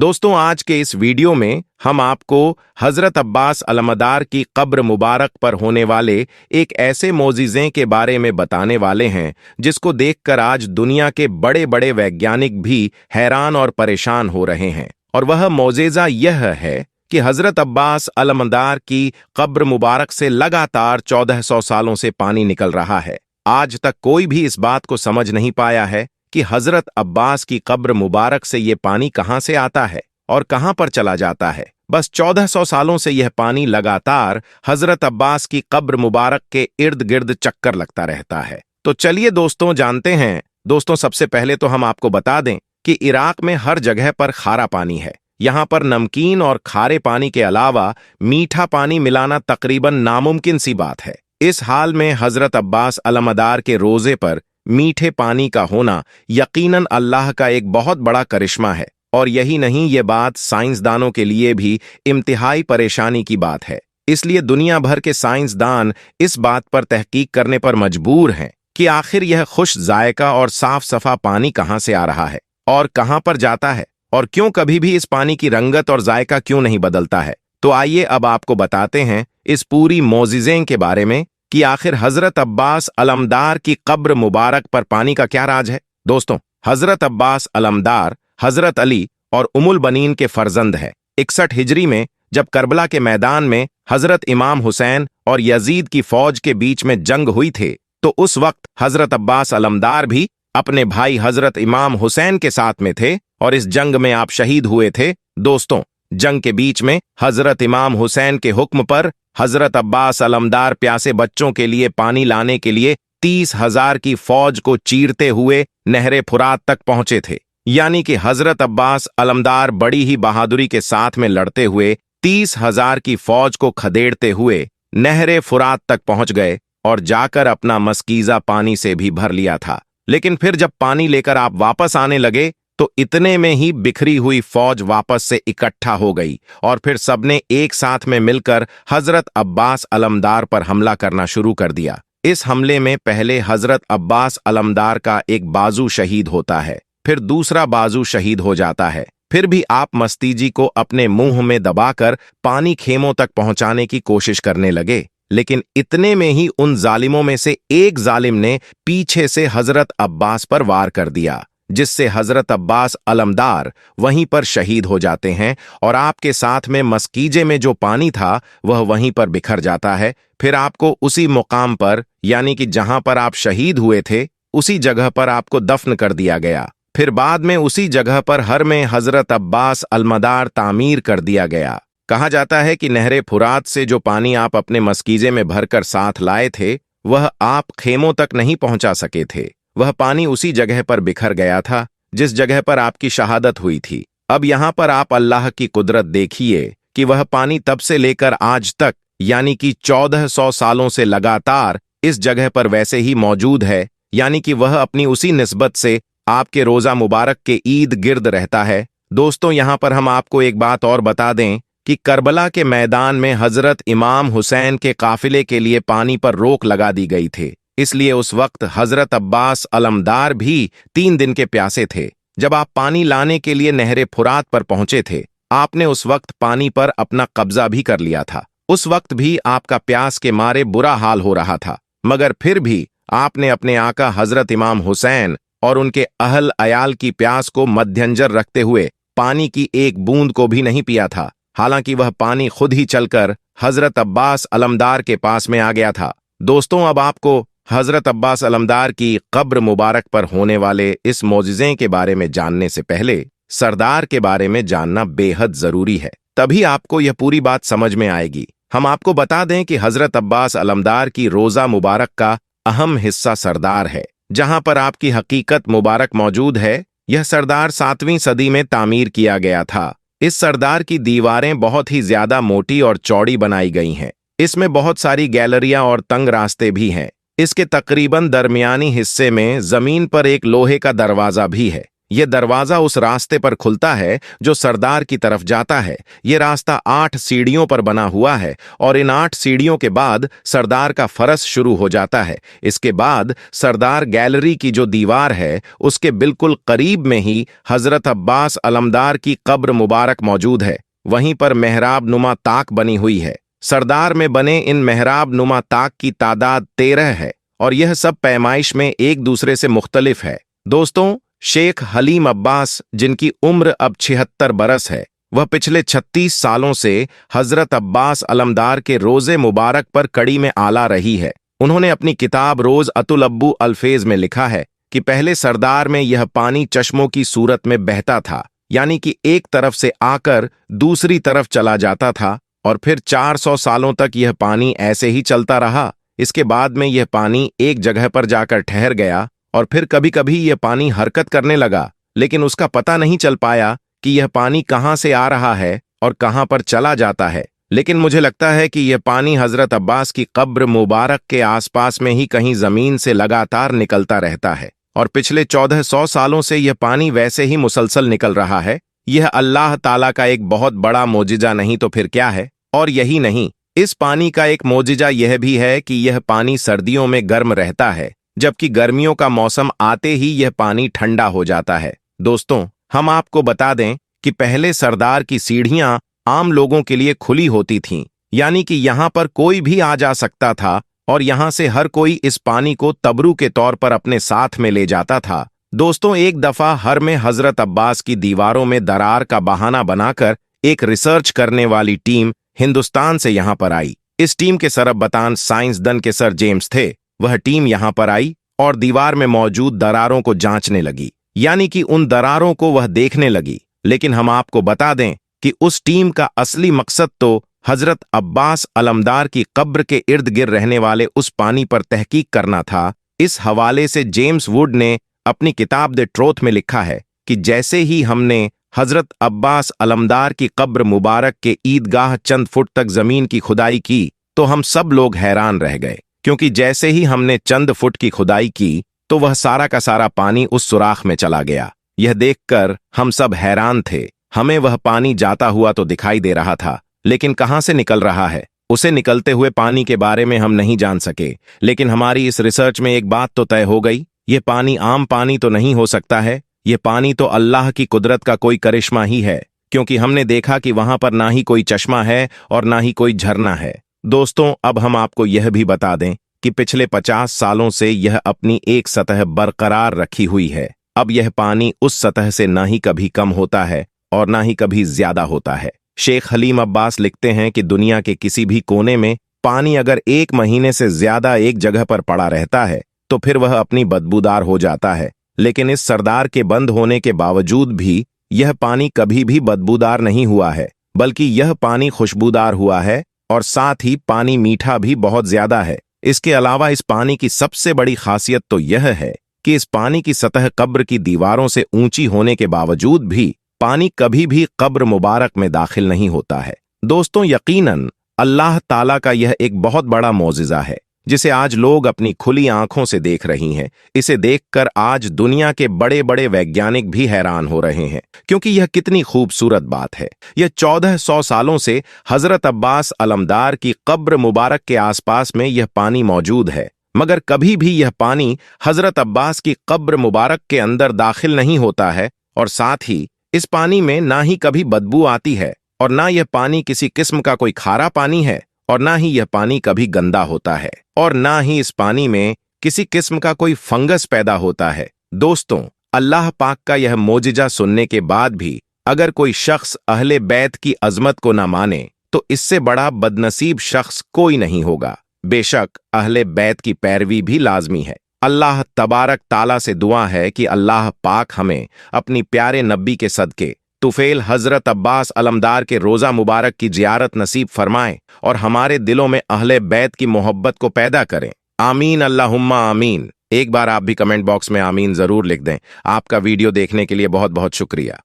दोस्तों, आज के इस वीडियो में हम आपको हजरत अब्बास अलमदार की कब्र मुबारक पर होने वाले एक ऐसे मोजिज़े के बारे में बताने वाले हैं जिसको देखकर आज दुनिया के बड़े बड़े वैज्ञानिक भी हैरान और परेशान हो रहे हैं। और वह मोजेज़ा यह है कि हजरत अब्बास अलमदार की कब्र मुबारक से लगातार 1400 सालों से पानी निकल रहा है। आज तक कोई भी इस बात को समझ नहीं पाया है कि हजरत अब्बास की कब्र मुबारक से ये पानी कहां से आता है और कहां पर चला जाता है। बस 1400 सालों से यह पानी लगातार हजरत अब्बास की कब्र मुबारक के इर्द गिर्द चक्कर लगता रहता है। तो चलिए दोस्तों जानते हैं। दोस्तों, सबसे पहले तो हम आपको बता दें कि इराक में हर जगह पर खारा पानी है। यहां पर नमकीन और खारे पानी के अलावा मीठा पानी मिलाना तकरीबन नामुमकिन सी बात है। इस हाल में हजरत अब्बास अलमदार के रोजे पर मीठे पानी का होना यकीनन अल्लाह का एक बहुत बड़ा करिश्मा है। और यही नहीं, ये बात साइंसदानों के लिए भी इंतहाई परेशानी की बात है। इसलिए दुनिया भर के साइंसदान इस बात पर तहकीक करने पर मजबूर हैं कि आखिर यह खुश जायका और साफ सफा पानी कहां से आ रहा है और कहां पर जाता है, और क्यों कभी भी इस पानी की रंगत और जायका क्यों नहीं बदलता है। तो आइए अब आपको बताते हैं इस पूरी मोजिज़े के बारे में कि आखिर हजरत अब्बास अलमदार की कब्र मुबारक पर पानी का क्या राज है। दोस्तों, हजरत अब्बास अलमदार हजरत अली और उमुल बनीन के फर्जंद है। 61 हिजरी में जब करबला के मैदान में हजरत इमाम हुसैन और यजीद की फौज के बीच में जंग हुई थे, तो उस वक्त हजरत अब्बास अलमदार भी अपने भाई हजरत इमाम हुसैन के साथ में थे और इस जंग में आप शहीद हुए थे। दोस्तों, जंग के बीच में हजरत इमाम हुसैन के हुक्म पर हजरत अब्बास अलमदार प्यासे बच्चों के लिए पानी लाने के लिए 30,000 की फौज को चीरते हुए नहरे फुरात तक पहुंचे थे। यानी कि हजरत अब्बास अलमदार बड़ी ही बहादुरी के साथ में लड़ते हुए 30,000 की फौज को खदेड़ते हुए नहरे फुरात तक पहुंच गए और जाकर अपना मस्कीजा पानी से भी भर लिया था। लेकिन फिर जब पानी लेकर आप वापस आने लगे तो इतने में ही बिखरी हुई फौज वापस से इकट्ठा हो गई और फिर सबने एक साथ में मिलकर हजरत अब्बास अलमदार पर हमला करना शुरू कर दिया। इस हमले में पहले हजरत अब्बास अलमदार का एक बाजू शहीद होता है, फिर दूसरा बाजू शहीद हो जाता है। फिर भी आप मस्तीजी को अपने मुंह में दबाकर पानी खेमों तक पहुंचाने की कोशिश करने लगे। लेकिन इतने में ही उन जालिमों में से एक जालिम ने पीछे से हजरत अब्बास पर वार कर दिया, जिससे हजरत अब्बास अलमदार वहीं पर शहीद हो जाते हैं और आपके साथ में मस्कीजे में जो पानी था वह वहीं पर बिखर जाता है। फिर आपको उसी मुकाम पर, यानी कि जहां पर आप शहीद हुए थे, उसी जगह पर आपको दफन कर दिया गया। फिर बाद में उसी जगह पर हर में हजरत अब्बास अलमदार तामीर कर दिया गया। कहा जाता है कि नहरे फुरात से जो पानी आप अपने मस्कीजे में भरकर साथ लाए थे वह आप खेमों तक नहीं पहुंचा सके थे। वह पानी उसी जगह पर बिखर गया था जिस जगह पर आपकी शहादत हुई थी। अब यहां पर आप अल्लाह की कुदरत देखिए कि वह पानी तब से लेकर आज तक, यानी कि 1400 सालों से लगातार इस जगह पर वैसे ही मौजूद है। यानी कि वह अपनी उसी निस्बत से आपके रोजा मुबारक के ईद गिर्द रहता है। दोस्तों, यहां पर हम आपको एक बात और बता दें कि करबला के मैदान में हजरत इमाम हुसैन के काफिले के लिए पानी पर रोक लगा दी गई थी। इसलिए उस वक्त हजरत अब्बास अलमदार भी 3 दिन के प्यासे थे। जब आप पानी लाने के लिए नहरे फुरात पर पहुंचे थे, आपने उस वक्त पानी पर अपना कब्जा भी कर लिया था। उस वक्त भी आपका प्यास के मारे बुरा हाल हो रहा था, मगर फिर भी आपने अपने आका हजरत इमाम हुसैन और उनके अहल अयाल की प्यास को मद्देनजर रखते हुए पानी की एक बूंद को भी नहीं पिया था। हालांकि वह पानी खुद ही चलकर हजरत अब्बास अलमदार के पास में आ गया था। दोस्तों, अब आपको हजरत अब्बास अलमदार की कब्र मुबारक पर होने वाले इस मौजिज़े के बारे में जानने से पहले सरदार के बारे में जानना बेहद जरूरी है, तभी आपको यह पूरी बात समझ में आएगी। हम आपको बता दें कि हजरत अब्बास अलमदार की रोजा मुबारक का अहम हिस्सा सरदार है, जहां पर आपकी हकीकत मुबारक मौजूद है। यह सरदार 7वीं सदी में तामीर किया गया था। इस सरदार की दीवारें बहुत ही ज्यादा मोटी और चौड़ी बनाई गई हैं। इसमें बहुत सारी गैलरियां और तंग रास्ते भी हैं। इसके तकरीबन दरमियानी हिस्से में जमीन पर एक लोहे का दरवाजा भी है। ये दरवाजा उस रास्ते पर खुलता है जो सरदार की तरफ जाता है। ये रास्ता 8 सीढ़ियों पर बना हुआ है और इन 8 सीढ़ियों के बाद सरदार का फरस शुरू हो जाता है। इसके बाद सरदार गैलरी की जो दीवार है उसके बिल्कुल करीब में ही हजरत अब्बास अलमदार की कब्र मुबारक मौजूद है। वहीं पर मेहराब नुमा ताक बनी हुई है। सरदार में बने इन मेहराब नुमा ताक की तादाद 13 है और यह सब पैमाइश में एक दूसरे से मुख्तलिफ है। दोस्तों, शेख हलीम अब्बास, जिनकी उम्र अब 76 बरस है, वह पिछले 36 सालों से हजरत अब्बास अलमदार के रोजे मुबारक पर कड़ी में आला रही है। उन्होंने अपनी किताब रोज अतुल अब्बू अल्फेज में लिखा है कि पहले सरदार में यह पानी चश्मों की सूरत में बहता था, यानी कि एक तरफ से आकर दूसरी तरफ चला जाता था और फिर 400 सालों तक यह पानी ऐसे ही चलता रहा। इसके बाद में यह पानी एक जगह पर जाकर ठहर गया और फिर कभी कभी यह पानी हरकत करने लगा, लेकिन उसका पता नहीं चल पाया कि यह पानी कहाँ से आ रहा है और कहाँ पर चला जाता है। लेकिन मुझे लगता है कि यह पानी हजरत अब्बास की कब्र मुबारक के आसपास में ही कहीं जमीन से लगातार निकलता रहता है और पिछले 1400 सालों से यह पानी वैसे ही मुसलसल निकल रहा है। यह अल्लाह ताला का एक बहुत बड़ा मोजिजा नहीं तो फिर क्या है। और यही नहीं, इस पानी का एक मोजिजा यह भी है कि यह पानी सर्दियों में गर्म रहता है, जबकि गर्मियों का मौसम आते ही यह पानी ठंडा हो जाता है। दोस्तों, हम आपको बता दें कि पहले सरदार की सीढ़ियां आम लोगों के लिए खुली होती थीं, यानी कि यहां पर कोई भी आ जा सकता था और यहां से हर कोई इस पानी को तबरू के तौर पर अपने साथ में ले जाता था। दोस्तों, एक दफा हर में हजरत अब्बास की दीवारों में दरार का बहाना बनाकर एक रिसर्च करने वाली टीम हिंदुस्तान से यहां पर आई। इस टीम के सरबतान साइंसदन के सर जेम्स थे। वह टीम यहां पर आई और दीवार में मौजूद दरारों को जांचने लगी, यानी कि उन दरारों को वह देखने लगी। लेकिन हम आपको बता दें कि उस टीम का असली मकसद तो हजरत अब्बास अलमदार की कब्र के इर्द गिर्द रहने वाले उस पानी पर तहकीक करना था। इस हवाले से जेम्स वुड ने अपनी किताब द ट्रूथ में लिखा है कि जैसे ही हमने हजरत अब्बास अलमदार की कब्र मुबारक के ईदगाह चंद फुट तक जमीन की खुदाई की तो हम सब लोग हैरान रह गए, क्योंकि जैसे ही हमने चंद फुट की खुदाई की तो वह सारा का सारा पानी उस सुराख में चला गया। यह देखकर हम सब हैरान थे। हमें वह पानी जाता हुआ तो दिखाई दे रहा था, लेकिन कहां से निकल रहा है, उसे निकलते हुए पानी के बारे में हम नहीं जान सके। लेकिन हमारी इस रिसर्च में एक बात तो तय हो गई, यह पानी आम पानी तो नहीं हो सकता है। यह पानी तो अल्लाह की कुदरत का कोई करिश्मा ही है, क्योंकि हमने देखा कि वहां पर ना ही कोई चश्मा है और ना ही कोई झरना है। दोस्तों, अब हम आपको यह भी बता दें कि पिछले 50 सालों से यह अपनी एक सतह बरकरार रखी हुई है। अब यह पानी उस सतह से ना ही कभी कम होता है और ना ही कभी ज्यादा होता है। शेख हलीम अब्बास लिखते हैं कि दुनिया के किसी भी कोने में पानी अगर 1 महीने से ज्यादा एक जगह पर पड़ा रहता है तो फिर वह अपनी बदबूदार हो जाता है। लेकिन इस सरदार के बंद होने के बावजूद भी यह पानी कभी भी बदबूदार नहीं हुआ है, बल्कि यह पानी खुशबूदार हुआ है और साथ ही पानी मीठा भी बहुत ज्यादा है। इसके अलावा इस पानी की सबसे बड़ी खासियत तो यह है कि इस पानी की सतह कब्र की दीवारों से ऊंची होने के बावजूद भी पानी कभी भी कब्र मुबारक में दाखिल नहीं होता है। दोस्तों, यकीनन अल्लाह ताला का यह एक बहुत बड़ा मौजिज़ा है, जिसे आज लोग अपनी खुली आंखों से देख रही हैं। इसे देखकर आज दुनिया के बड़े बड़े वैज्ञानिक भी हैरान हो रहे हैं, क्योंकि यह कितनी खूबसूरत बात है। यह 1400 सालों से हजरत अब्बास अलमदार की कब्र मुबारक के आसपास में यह पानी मौजूद है, मगर कभी भी यह पानी हजरत अब्बास की कब्र मुबारक के अंदर दाखिल नहीं होता है और साथ ही इस पानी में ना ही कभी बदबू आती है और ना यह पानी किसी किस्म का कोई खारा पानी है और ना ही यह पानी कभी गंदा होता है और ना ही इस पानी में किसी किस्म का कोई फंगस पैदा होता है। दोस्तों, अल्लाह पाक का यह मोजिजा सुनने के बाद भी अगर कोई शख्स अहले बैत की अजमत को ना माने तो इससे बड़ा बदनसीब शख्स कोई नहीं होगा। बेशक अहले बैत की पैरवी भी लाजमी है। अल्लाह तबारक ताला से दुआ है कि अल्लाह पाक हमें अपनी प्यारे नबी के सदके तुफेल हजरत अब्बास अलमदार के रोज़ा मुबारक की जियारत नसीब फरमाएं और हमारे दिलों में अहले बैत की मोहब्बत को पैदा करें। आमीन अल्लाहुम्मा आमीन। एक बार आप भी कमेंट बॉक्स में आमीन जरूर लिख दें। आपका वीडियो देखने के लिए बहुत बहुत शुक्रिया।